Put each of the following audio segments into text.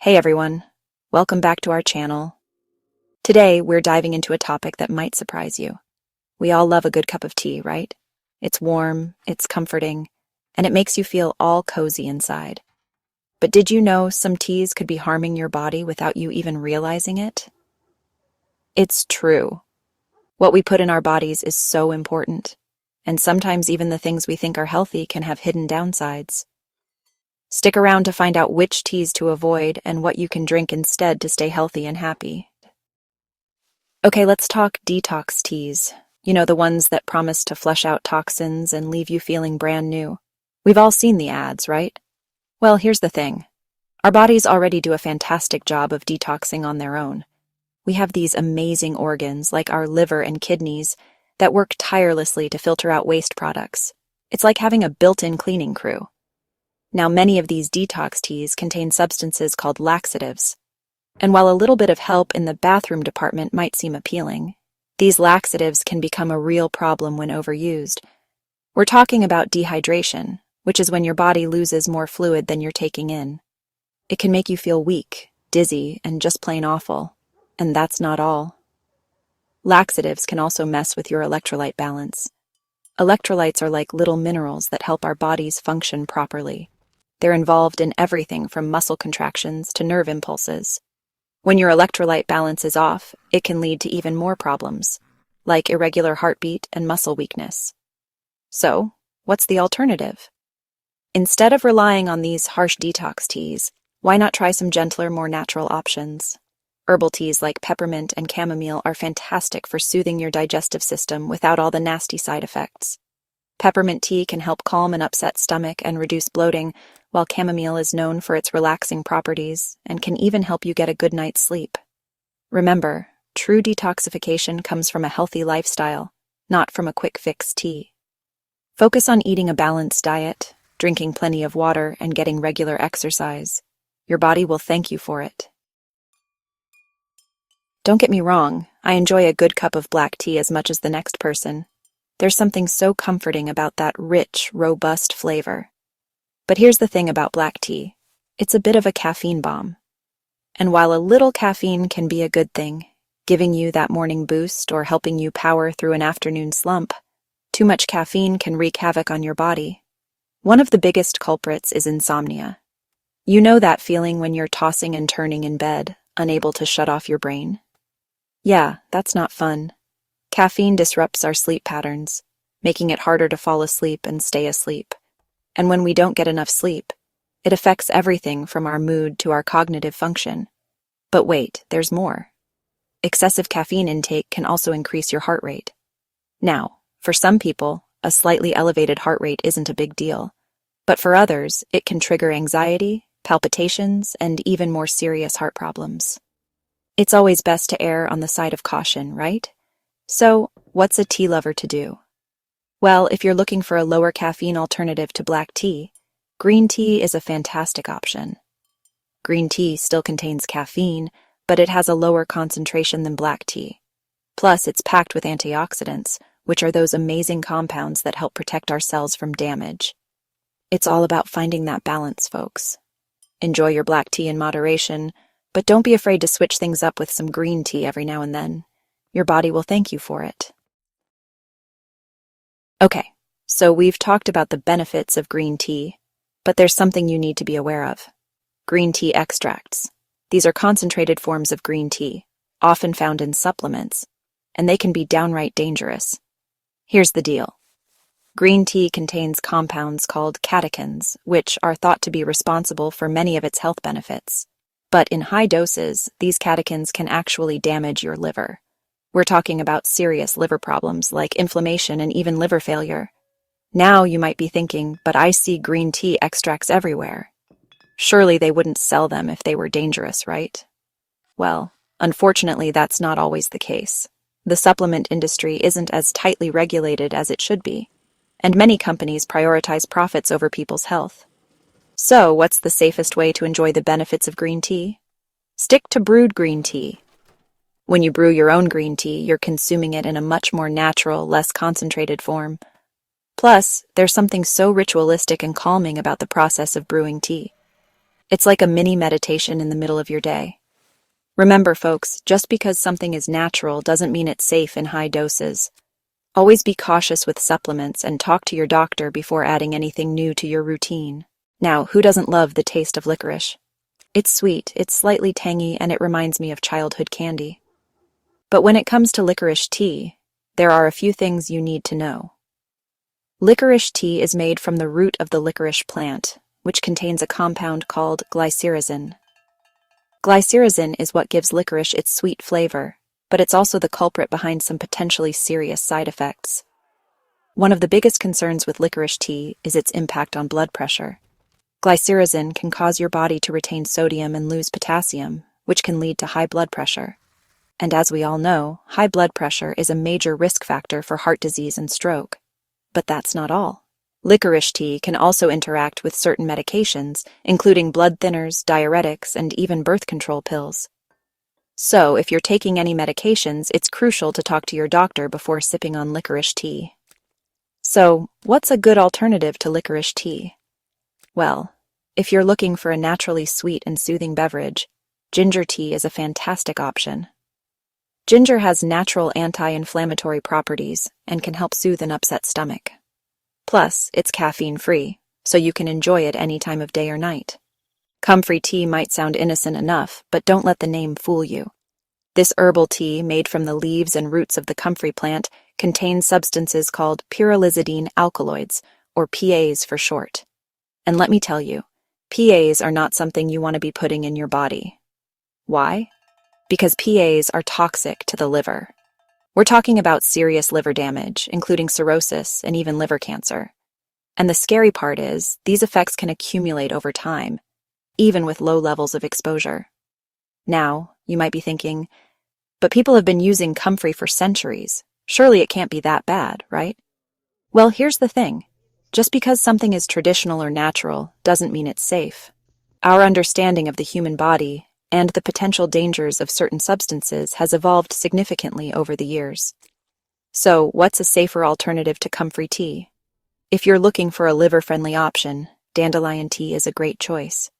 Hey everyone, welcome back to our channel. Today we're diving into a topic that might surprise you. We all love a good cup of tea, right? It's warm, it's comforting, and it makes you feel all cozy inside. But did you know some teas could be harming your body without you even realizing it? It's true. What we put in our bodies is so important, and sometimes even the things we think are healthy can have hidden downsides. Stick around to find out which teas to avoid and what you can drink instead to stay healthy and happy. Okay, let's talk detox teas. You know, the ones that promise to flush out toxins and leave you feeling brand new. We've all seen the ads, right? Well, here's the thing. Our bodies already do a fantastic job of detoxing on their own. We have these amazing organs, like our liver and kidneys, that work tirelessly to filter out waste products. It's like having a built-in cleaning crew. Now, many of these detox teas contain substances called laxatives. And while a little bit of help in the bathroom department might seem appealing, these laxatives can become a real problem when overused. We're talking about dehydration, which is when your body loses more fluid than you're taking in. It can make you feel weak, dizzy, and just plain awful. And that's not all. Laxatives can also mess with your electrolyte balance. Electrolytes are like little minerals that help our bodies function properly. They're involved in everything from muscle contractions to nerve impulses. When your electrolyte balance is off, it can lead to even more problems, like irregular heartbeat and muscle weakness. So, what's the alternative? Instead of relying on these harsh detox teas, why not try some gentler, more natural options? Herbal teas like peppermint and chamomile are fantastic for soothing your digestive system without all the nasty side effects. Peppermint tea can help calm an upset stomach and reduce bloating, while chamomile is known for its relaxing properties and can even help you get a good night's sleep. Remember, true detoxification comes from a healthy lifestyle, not from a quick fix tea. Focus on eating a balanced diet, drinking plenty of water, and getting regular exercise. Your body will thank you for it. Don't get me wrong, I enjoy a good cup of black tea as much as the next person. There's something so comforting about that rich, robust flavor. But here's the thing about black tea. It's a bit of a caffeine bomb. And while a little caffeine can be a good thing, giving you that morning boost or helping you power through an afternoon slump, too much caffeine can wreak havoc on your body. One of the biggest culprits is insomnia. You know that feeling when you're tossing and turning in bed, unable to shut off your brain? Yeah, that's not fun. Caffeine disrupts our sleep patterns, making it harder to fall asleep and stay asleep. And when we don't get enough sleep, it affects everything from our mood to our cognitive function. But wait, there's more. Excessive caffeine intake can also increase your heart rate. Now, for some people, a slightly elevated heart rate isn't a big deal. But for others, it can trigger anxiety, palpitations, and even more serious heart problems. It's always best to err on the side of caution, right? So, what's a tea lover to do? Well, if you're looking for a lower caffeine alternative to black tea, green tea is a fantastic option. Green tea still contains caffeine, but it has a lower concentration than black tea. Plus, it's packed with antioxidants, which are those amazing compounds that help protect our cells from damage. It's all about finding that balance, folks. Enjoy your black tea in moderation, but don't be afraid to switch things up with some green tea every now and then. Your body will thank you for it. Okay, so we've talked about the benefits of green tea, but there's something you need to be aware of. Green tea extracts. These are concentrated forms of green tea, often found in supplements, and they can be downright dangerous. Here's the deal. Green tea contains compounds called catechins, which are thought to be responsible for many of its health benefits. But in high doses, these catechins can actually damage your liver. We're talking about serious liver problems like inflammation and even liver failure. Now you might be thinking, but I see green tea extracts everywhere. Surely they wouldn't sell them if they were dangerous, right? Well, unfortunately, that's not always the case. The supplement industry isn't as tightly regulated as it should be, and many companies prioritize profits over people's health. So, what's the safest way to enjoy the benefits of green tea? Stick to brewed green tea. When you brew your own green tea, you're consuming it in a much more natural, less concentrated form. Plus, there's something so ritualistic and calming about the process of brewing tea. It's like a mini meditation in the middle of your day. Remember, folks, just because something is natural doesn't mean it's safe in high doses. Always be cautious with supplements and talk to your doctor before adding anything new to your routine. Now, who doesn't love the taste of licorice? It's sweet, it's slightly tangy, and it reminds me of childhood candy. But when it comes to licorice tea, there are a few things you need to know. Licorice tea is made from the root of the licorice plant, which contains a compound called glycyrrhizin. Glycyrrhizin is what gives licorice its sweet flavor, but it's also the culprit behind some potentially serious side effects. One of the biggest concerns with licorice tea is its impact on blood pressure. Glycyrrhizin can cause your body to retain sodium and lose potassium, which can lead to high blood pressure. And as we all know, high blood pressure is a major risk factor for heart disease and stroke. But that's not all. Licorice tea can also interact with certain medications, including blood thinners, diuretics, and even birth control pills. So, if you're taking any medications, it's crucial to talk to your doctor before sipping on licorice tea. So, what's a good alternative to licorice tea? Well, if you're looking for a naturally sweet and soothing beverage, ginger tea is a fantastic option. Ginger has natural anti-inflammatory properties and can help soothe an upset stomach. Plus, it's caffeine-free, so you can enjoy it any time of day or night. Comfrey tea might sound innocent enough, but don't let the name fool you. This herbal tea, made from the leaves and roots of the comfrey plant, contains substances called pyrrolizidine alkaloids, or PAs for short. And let me tell you, PAs are not something you want to be putting in your body. Why? Because PAs are toxic to the liver. We're talking about serious liver damage, including cirrhosis and even liver cancer. And the scary part is, these effects can accumulate over time, even with low levels of exposure. Now, you might be thinking, but people have been using comfrey for centuries. Surely it can't be that bad, right? Well, here's the thing. Just because something is traditional or natural doesn't mean it's safe. Our understanding of the human body and the potential dangers of certain substances has evolved significantly over the years. So, what's a safer alternative to comfrey tea? If you're looking for a liver-friendly option, dandelion tea is a great choice.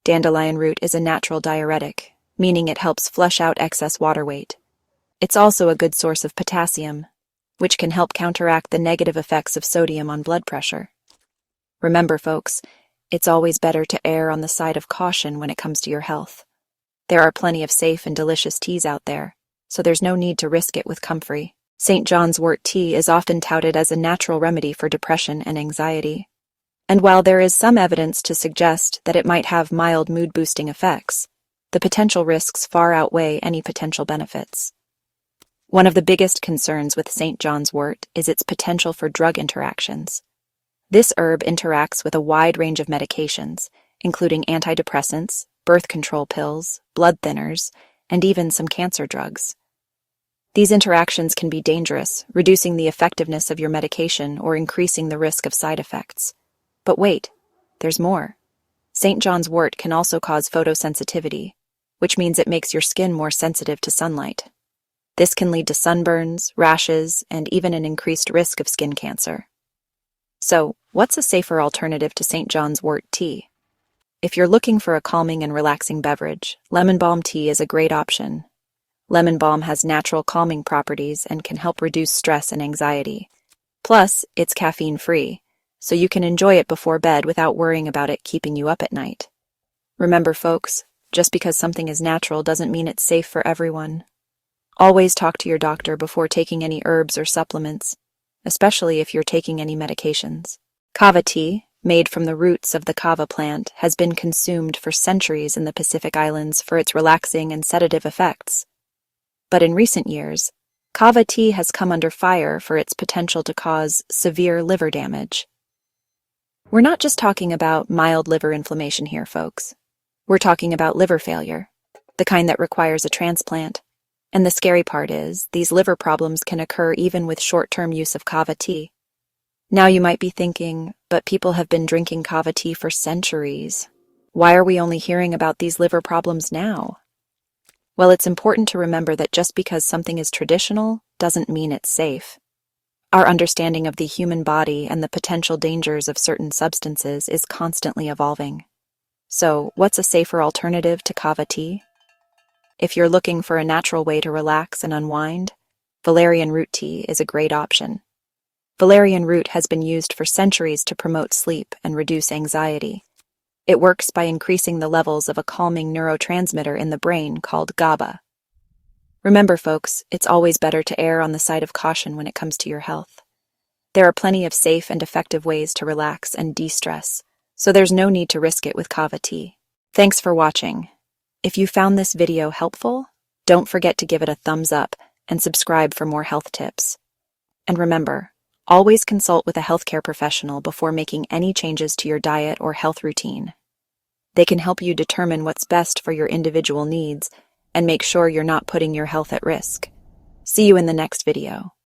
Dandelion root is a natural diuretic, meaning it helps flush out excess water weight. It's also a good source of potassium, which can help counteract the negative effects of sodium on blood pressure. Remember, folks, it's always better to err on the side of caution when it comes to your health. There are plenty of safe and delicious teas out there, so there's no need to risk it with comfrey. St. John's wort tea is often touted as a natural remedy for depression and anxiety. And while there is some evidence to suggest that it might have mild mood-boosting effects, the potential risks far outweigh any potential benefits. One of the biggest concerns with St. John's wort is its potential for drug interactions. This herb interacts with a wide range of medications, including antidepressants, birth control pills, blood thinners, and even some cancer drugs. These interactions can be dangerous, reducing the effectiveness of your medication or increasing the risk of side effects. But wait, there's more. St. John's wort can also cause photosensitivity, which means it makes your skin more sensitive to sunlight. This can lead to sunburns, rashes, and even an increased risk of skin cancer. So, what's a safer alternative to St. John's wort tea? If you're looking for a calming and relaxing beverage, lemon balm tea is a great option. Lemon balm has natural calming properties and can help reduce stress and anxiety. Plus, it's caffeine-free, so you can enjoy it before bed without worrying about it keeping you up at night. Remember, folks, just because something is natural doesn't mean it's safe for everyone. Always talk to your doctor before taking any herbs or supplements, especially if you're taking any medications. Kava tea, made from the roots of the kava plant, has been consumed for centuries in the Pacific Islands for its relaxing and sedative effects. But in recent years, kava tea has come under fire for its potential to cause severe liver damage. We're not just talking about mild liver inflammation here, folks. We're talking about liver failure, the kind that requires a transplant. And the scary part is, these liver problems can occur even with short-term use of kava tea. Now you might be thinking, but people have been drinking kava tea for centuries. Why are we only hearing about these liver problems now? Well, it's important to remember that just because something is traditional doesn't mean it's safe. Our understanding of the human body and the potential dangers of certain substances is constantly evolving. So, what's a safer alternative to kava tea? If you're looking for a natural way to relax and unwind, valerian root tea is a great option. Valerian root has been used for centuries to promote sleep and reduce anxiety. It works by increasing the levels of a calming neurotransmitter in the brain called GABA. Remember, folks, it's always better to err on the side of caution when it comes to your health. There are plenty of safe and effective ways to relax and de-stress, so there's no need to risk it with kava tea. Thanks for watching. If you found this video helpful, don't forget to give it a thumbs up and subscribe for more health tips. And remember, always consult with a healthcare professional before making any changes to your diet or health routine. They can help you determine what's best for your individual needs and make sure you're not putting your health at risk. See you in the next video.